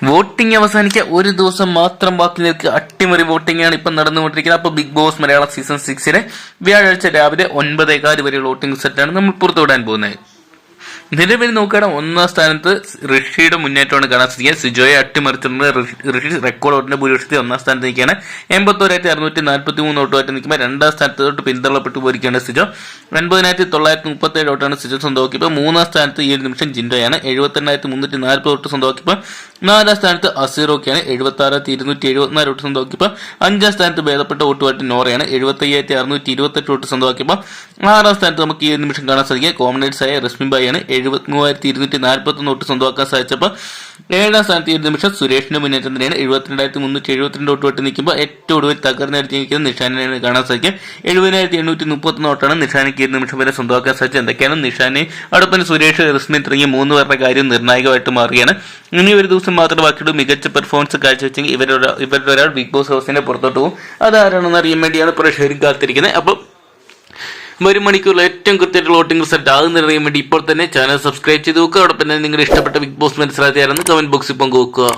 Voting അവസാനിക്കാൻ ഒരു ദിവസം മാത്രം ബാക്കി നിൽക്കുക. അട്ടിമറി വോട്ടിംഗ് ആണ് ഇപ്പം നടന്നുകൊണ്ടിരിക്കുന്നത്. അപ്പോൾ ബിഗ് ബോസ് മലയാളം സീസൺ 6 വ്യാഴാഴ്ച രാവിലെ 9:15 വരെയുള്ള വോട്ടിംഗ് സെറ്റാണ് നമ്മൾ പുറത്തുവിടാൻ പോകുന്നത്. നിലവിൽ നോക്കുകയാണെങ്കിൽ 1-ാം സ്ഥാനത്ത് ഋഷിയുടെ മുന്നേറ്റമാണ് കാണാൻ സാധിക്കുക. സിജോയെ അട്ടിമറിച്ചിട്ടുണ്ട്. ഋഷി റെക്കോർഡ് വോട്ടിന്റെ ഭൂരിപക്ഷത്തിൽ 1-ാം സ്ഥാനത്ത് നിൽക്കുകയാണ്. 81,643 വോട്ടുമായിട്ട് നിൽക്കുമ്പോൾ 2-ാം സ്ഥാനത്ത് തൊട്ട് പിന്തള്ളപ്പെട്ടു പോയിരിക്കുകയാണ് സിജോ. 80,937 വോട്ടാണ് സിജോ സ്വന്തമാക്കിയപ്പോൾ 3-ാം സ്ഥാനത്ത് ഈ ഒരു നിമിഷം ജിൻഡോയാണ്. 78,340 വോട്ട് സ്വന്തമാക്കിയപ്പോൾ 4-ാം സ്ഥാനത്ത് അസീറോക്കെയാണ്. 76,274 വോട്ട് സ്വന്തമാക്കിയപ്പോൾ 5-ാം സ്ഥാനത്ത് ഭേദപ്പെട്ട വോട്ടുമായിട്ട് നോറയാണ്. 75,628 വോട്ട് സ്വന്തമാക്കിയപ്പോൾ 6-ാം സ്ഥാനത്ത് നമുക്ക് ഈ ഒരു നിമിഷം കാണാൻ സാധിക്കുക കോമറേഡ്സ് ആയ റസ്മിൻ ബായിയാണ്. 73,241 വോട്ട് സ്വന്തമാക്കാൻ സാധിച്ചപ്പോൾ 7-ാം സ്ഥാനത്ത് ഈ ഒരു നിമിഷം സുരേഷിന്റെ മുന്നേറ്റം തന്നെയാണ്. 72,372 വോട്ടുമായിട്ട് നിൽക്കുമ്പോൾ ഏറ്റവും ഒടുവിൽ തകർന്നെടുത്തിരിക്കുന്ന നിഷാനെയാണ് കാണാൻ സാധിക്കുക. 70,831 വോട്ടാണ് നിഷാനയ്ക്ക് ഈ നിമിഷം വരെ സ്വന്തമാക്കാൻ സാധിച്ചത്. എന്തൊക്കെയാണ് നിഷാനെ അടുപ്പം സുരേഷ് റസ്മിൻ തുടങ്ങിയ 3 പേരുടെ കാര്യം നിർണായകമായിട്ട് മാറുകയാണ്. ഇനി ഒരു ദിവസം മാത്രം ബാക്കിയിട്ട് മികച്ച പെർഫോമൻസ് കാഴ്ചവെച്ചെങ്കിൽ ഇവരുടെ ഒരാൾ ബിഗ് ബോസ് ഹൗസിന്റെ പുറത്തോട്ട് പോകും. അതാരാണെന്ന് അറിയാൻ വേണ്ടിയാണ് പ്രേക്ഷകരും കാത്തിരിക്കുന്നത്. അപ്പം വരും മണിക്കൂറിൽ ഏറ്റവും കൃത്യമായിട്ടുള്ള വോട്ടിംഗ് റിസൾട്ട് ആകുന്നറിയാൻ വേണ്ടി ഇപ്പോൾ തന്നെ ചാനൽ സബ്സ്ക്രൈബ് ചെയ്ത് നോക്കുക. അതോടൊപ്പം തന്നെ നിങ്ങളുടെ ഇഷ്ടപ്പെട്ട ബിഗ് ബോസ് മത്സരാർത്ഥിയാണെന്ന് കമന്റ് ബോക്സിൽ പങ്കുവെക്കുക.